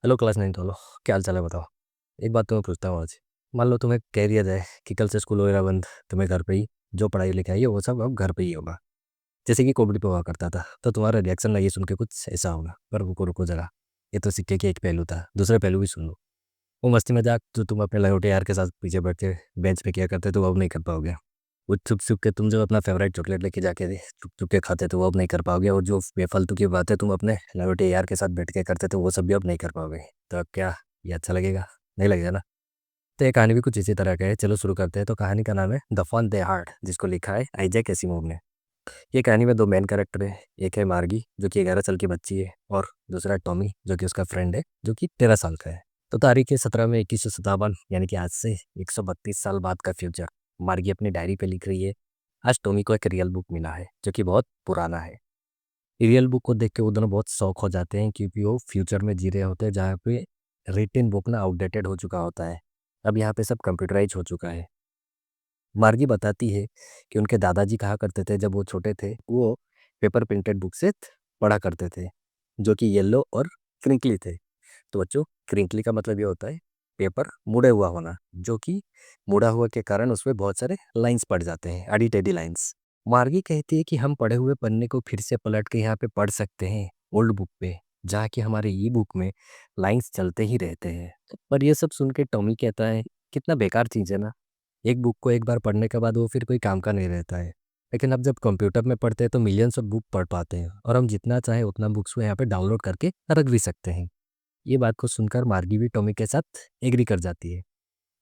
Hello class 9 वालों। क्या हाल चाल है बताओ। एक बात तुम्हें पूछता हूँ आज। मान लो तुम्हें कह दिया जाए कि कल से स्कूल वगैरह बंद, तुम्हें घर पे ही जो पढ़ाई लिखाई है वो सब अब घर पे ही होगा, जैसे कि कोविड पे हुआ करता था। तो तुम्हारा रिएक्शन ना ये सुन के कुछ ऐसा होगा, पर रुको रुको जरा, ये तो सिक्के के एक पहलू था, दूसरे पहलू भी सुन लो। वो मस्ती मजाक जो तुम अपने लंगोटे यार के साथ पीछे बैठ के बेंच पे किया करते तो वो अब नहीं कर पाओगे। वो छुप छुप के तुम जो अपना फेवरेट चॉकलेट लेके जाके छुप छुप के खाते थे वो अब नहीं कर पाओगे, और जो बेफालतू की बातें तुम अपने लंगोटे यार के साथ बैठ के करते थे वो सब भी अब नहीं कर पाओगे। तो अब क्या ये अच्छा लगेगा? नहीं लगेगा ना। तो ये कहानी भी कुछ इसी तरह का है। चलो शुरू करते हैं। तो कहानी का नाम है द फन दे हार्ट, जिसको लिखा है आइजैक एसिमोव ने। ये कहानी में दो मेन कैरेक्टर है। एक है मार्गी जो कि 11 साल की बच्ची है, और दूसरा है टॉमी जो कि उसका फ्रेंड है जो कि 13 साल का है। तो तारीख है 17 मई 2157, यानी कि आज से 132 साल बाद का फ्यूचर। मार्गी अपनी डायरी पे लिख रही है, आज टॉमी को एक रियल बुक मिला है जो कि बहुत पुराना है। रियल बुक को देख के वो दोनों बहुत शौक हो जाते हैं, क्योंकि वो फ्यूचर में जी रहे होते हैं जहाँ पे रिटेन बुक ना आउटडेटेड हो चुका होता है। अब यहाँ पे सब कंप्यूटराइज हो चुका है। मार्गी बताती है कि उनके दादाजी कहा करते थे जब वो छोटे थे, वो पेपर प्रिंटेड बुक से पढ़ा करते थे जो कि येलो और क्रिंकली थे। तो बच्चों, क्रिंकली का मतलब ये होता है पेपर मुड़े हुआ होना, जो कि मुड़ा हुआ के कारण उसमें बहुत सारे लाइंस पड़ जाते हैं, आड़ी टेढ़ी लाइंस। मार्गी कहती है कि हम पढ़े हुए पन्ने को फिर से पलट के यहाँ पे पढ़ सकते हैं ओल्ड बुक पे, जहाँ कि हमारे ई बुक में लाइंस चलते ही रहते हैं। पर ये सब सुन के टॉमी कहता है कितना बेकार चीज़ है ना। एक बुक को एक बार पढ़ने के बाद वो फिर कोई काम का नहीं रहता है। लेकिन अब जब कंप्यूटर में पढ़ते हैं तो मिलियंस ऑफ बुक पढ़ पाते हैं, और हम जितना चाहे उतना बुक्स को यहाँ पे डाउनलोड करके रख भी सकते हैं। ये बात को सुनकर मार्गी भी टॉमी के साथ एग्री कर जाती है,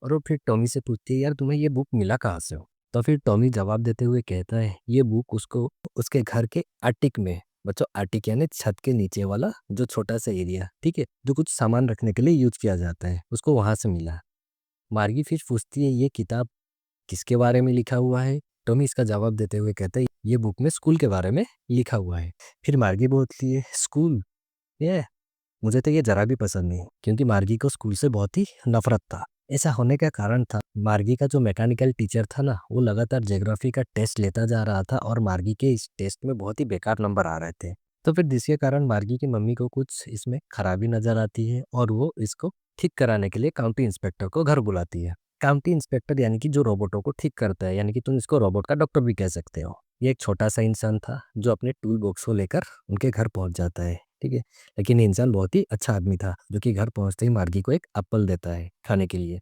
और वो फिर टॉमी से पूछती है यार तुम्हें ये बुक मिला कहाँ से हो। तो फिर टॉमी जवाब देते हुए कहता है ये बुक उसको उसके घर के अटिक में, बच्चों अटिक यानी छत के नीचे वाला जो छोटा सा एरिया, ठीक है, जो कुछ सामान रखने के लिए यूज किया जाता है, उसको वहां से मिला। मार्गी फिर पूछती है ये किताब किसके बारे में लिखा हुआ है। टॉमी इसका जवाब देते हुए कहता है ये बुक में स्कूल के बारे में लिखा हुआ है। फिर मार्गी बोलती है स्कूल, ये मुझे तो ये जरा भी पसंद नहीं, क्योंकि मार्गी को स्कूल से बहुत ही नफरत था। ऐसा होने का कारण था मार्गी का जो मैकेनिकल टीचर था ना, वो लगातार ज्योग्राफी का टेस्ट लेता जा रहा था, और मार्गी के इस टेस्ट में बहुत ही बेकार नंबर आ रहे थे। तो फिर जिसके कारण मार्गी की मम्मी को कुछ इसमें खराबी नजर आती है, और वो इसको ठीक कराने के लिए काउंटी इंस्पेक्टर को घर बुलाती है। काउंटी इंस्पेक्टर यानी कि जो रोबोटों को ठीक करता है, यानी कि तुम इसको रोबोट का डॉक्टर भी कह सकते हो। ये एक छोटा सा इंसान था जो अपने टूल बॉक्स को लेकर उनके घर पहुंच जाता है, ठीक है। लेकिन ये इंसान बहुत ही अच्छा आदमी था, जो कि घर पहुंचते ही मार्गी को एक एप्पल देता है खाने के लिए,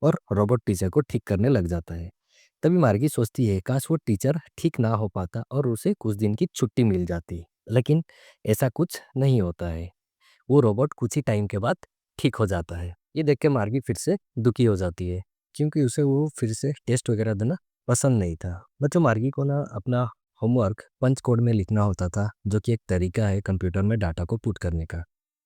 और रोबोट टीचर को ठीक करने लग जाता है। तभी मार्गी सोचती है काश वो टीचर ठीक ना हो पाता और उसे कुछ दिन की छुट्टी मिल जाती। लेकिन ऐसा कुछ नहीं होता है। वो रोबोट कुछ ही टाइम के बाद ठीक हो जाता है। ये देख के मार्गी फिर से दुखी हो जाती है, क्योंकि उसे वो फिर से टेस्ट वगैरह देना पसंद नहीं था। बच्चों, मार्गी को ना अपना होमवर्क पंच कोड में लिखना होता था, जो कि एक तरीका है कंप्यूटर में डाटा को पुट करने का,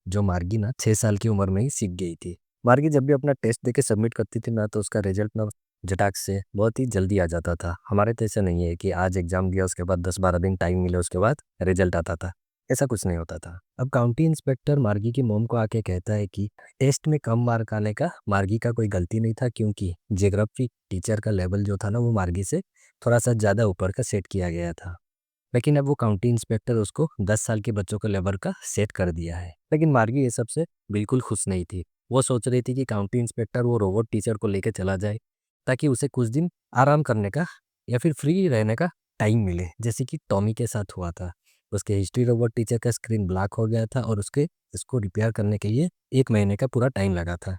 जो मार्गी ना 6 साल की उम्र में ही सीख गई थी। मार्गी जब भी अपना टेस्ट देके सबमिट करती थी ना, तो उसका रिजल्ट ना झटाक से बहुत ही जल्दी आ जाता था। हमारे तो ऐसा नहीं है कि आज एग्जाम दिया उसके बाद 10-12 दिन टाइम मिले उसके बाद रिजल्ट आता था। ऐसा कुछ नहीं होता था। अब काउंटी इंस्पेक्टर मार्गी की मोम को आके कहता है कि टेस्ट में कम मार्क आने का मार्गी का कोई गलती नहीं था, क्योंकि ज्योग्राफी टीचर का लेवल जो था ना वो मार्गी से थोड़ा सा ज़्यादा ऊपर का सेट किया गया था। लेकिन अब वो काउंटी इंस्पेक्टर उसको 10 साल के बच्चों के लेवल का सेट कर दिया है। लेकिन मार्गी ये सब से बिल्कुल खुश नहीं थी। वो सोच रही थी कि काउंटी इंस्पेक्टर वो रोबोट टीचर को लेके चला जाए, ताकि उसे कुछ दिन आराम करने का या फिर फ्री रहने का टाइम मिले, जैसे कि टॉमी के साथ हुआ था। उसके हिस्ट्री रोबोट टीचर का स्क्रीन ब्लैक हो गया था, और उसके इसको रिपेयर करने के लिए 1 महीने का पूरा टाइम लगा था।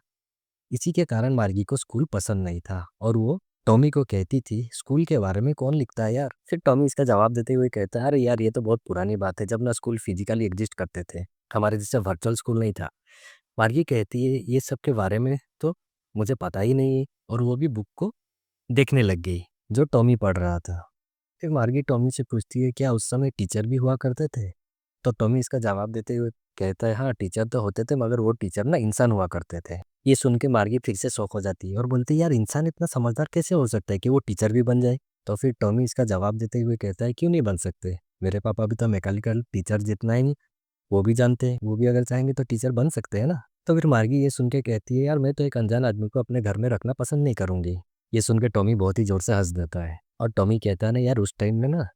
इसी के कारण मार्गी को स्कूल पसंद नहीं था, और वो टॉमी को कहती थी स्कूल के बारे में कौन लिखता है यार। फिर टॉमी इसका जवाब देते हुए कहता है अरे यार ये तो बहुत पुरानी बात है, जब ना स्कूल फिजिकली एग्जिस्ट करते थे, हमारे जैसे वर्चुअल स्कूल नहीं था। मार्गी कहती है ये सब के बारे में तो मुझे पता ही नहीं है, और वो भी बुक को देखने लग गई जो टॉमी पढ़ रहा था। फिर मार्गी टॉमी से पूछती है क्या उस समय टीचर भी हुआ करते थे। तो टॉमी इसका जवाब देते हुए कहता है हाँ टीचर तो होते थे, मगर वो टीचर ना इंसान हुआ करते थे। ये सुन के मार्गी फिर से शौक हो जाती है और बोलती है यार इंसान इतना समझदार कैसे हो सकता है कि वो टीचर भी बन जाए। तो फिर टॉमी इसका जवाब देते हुए कहता है क्यों नहीं बन सकते, मेरे पापा भी तो मैकेनिकल टीचर जितना ही नहीं, वो भी जानते हैं, वो भी अगर चाहेंगे तो टीचर बन सकते हैं ना। तो फिर मार्गी ये सुन के कहती है यार मैं तो एक अनजान आदमी को अपने घर में रखना पसंद नहीं करूंगी। ये सुन के टॉमी बहुत ही जोर से हंस देता है, और टॉमी कहता है ना यार उस टाइम में ना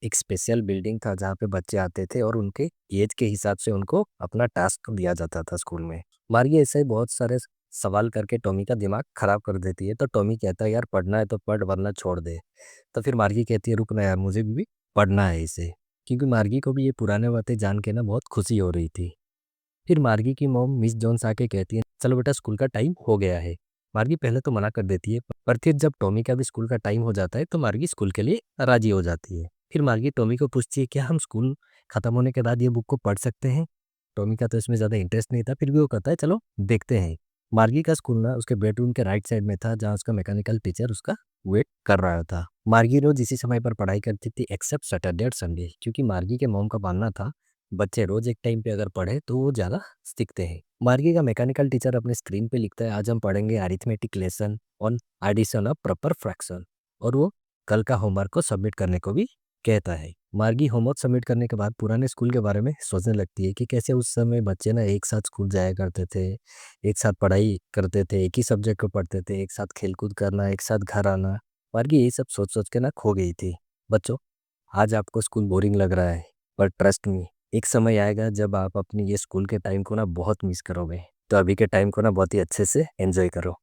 एक स्पेशल बिल्डिंग था जहाँ पे बच्चे आते थे और उनके एज के हिसाब से उनको अपना टास्क दिया जाता था स्कूल में। मार्गी ऐसे ही बहुत सारे सवाल करके टॉमी का दिमाग खराब कर देती है, तो टॉमी कहता है यार पढ़ना है तो पढ़ वरना छोड़ दे। तो फिर मार्गी कहती है रुक ना यार, मुझे भी पढ़ना है इसे, क्योंकि मार्गी को भी ये पुराने बातें जान के ना बहुत खुशी हो रही थी। फिर मार्गी की मॉम मिस जोन्स आके कहती है चलो बेटा स्कूल का टाइम हो गया है। मार्गी पहले तो मना कर देती है, पर फिर जब टॉमी का भी स्कूल का टाइम हो जाता है तो मार्गी स्कूल के लिए राजी हो जाती है। फिर मार्गी टॉमी को पूछती है क्या हम स्कूल खत्म होने के बाद ये बुक को पढ़ सकते हैं। टॉमी का तो इसमें ज़्यादा इंटरेस्ट नहीं था, फिर भी वो कहता है चलो देखते हैं। मार्गी का स्कूल ना उसके बेडरूम के राइट साइड में था, जहाँ उसका मैकेनिकल टीचर उसका वेट कर रहा था। मार्गी रोज इसी समय पर पढ़ाई करती थी एक्सेप्ट सैटरडे और संडे, क्योंकि मार्गी के मॉम का मानना था बच्चे रोज एक टाइम पे अगर पढ़े तो वो ज़्यादा सीखते हैं। मार्गी का मैकेनिकल टीचर अपने स्क्रीन पे लिखता है आज हम पढ़ेंगे arithmetic lesson on addition of proper fraction, और वो कल का होमवर्क को सबमिट करने को भी कहता है। मार्गी होमवर्क सबमिट करने के बाद पुराने स्कूल के बारे में सोचने लगती है कि कैसे उस समय बच्चे ना एक साथ स्कूल जाया करते थे, एक साथ पढ़ाई करते थे, एक ही सब्जेक्ट को पढ़ते थे, एक साथ खेलकूद करना, एक साथ घर आना। मार्गी यही सब सोच सोच के ना खो गई थी। बच्चों, आज आपको स्कूल बोरिंग लग रहा है, पर ट्रस्ट मी, एक समय आएगा जब आप अपनी ये स्कूल के टाइम को ना बहुत मिस करोगे। तो अभी के टाइम को ना बहुत ही अच्छे से एंजॉय करो।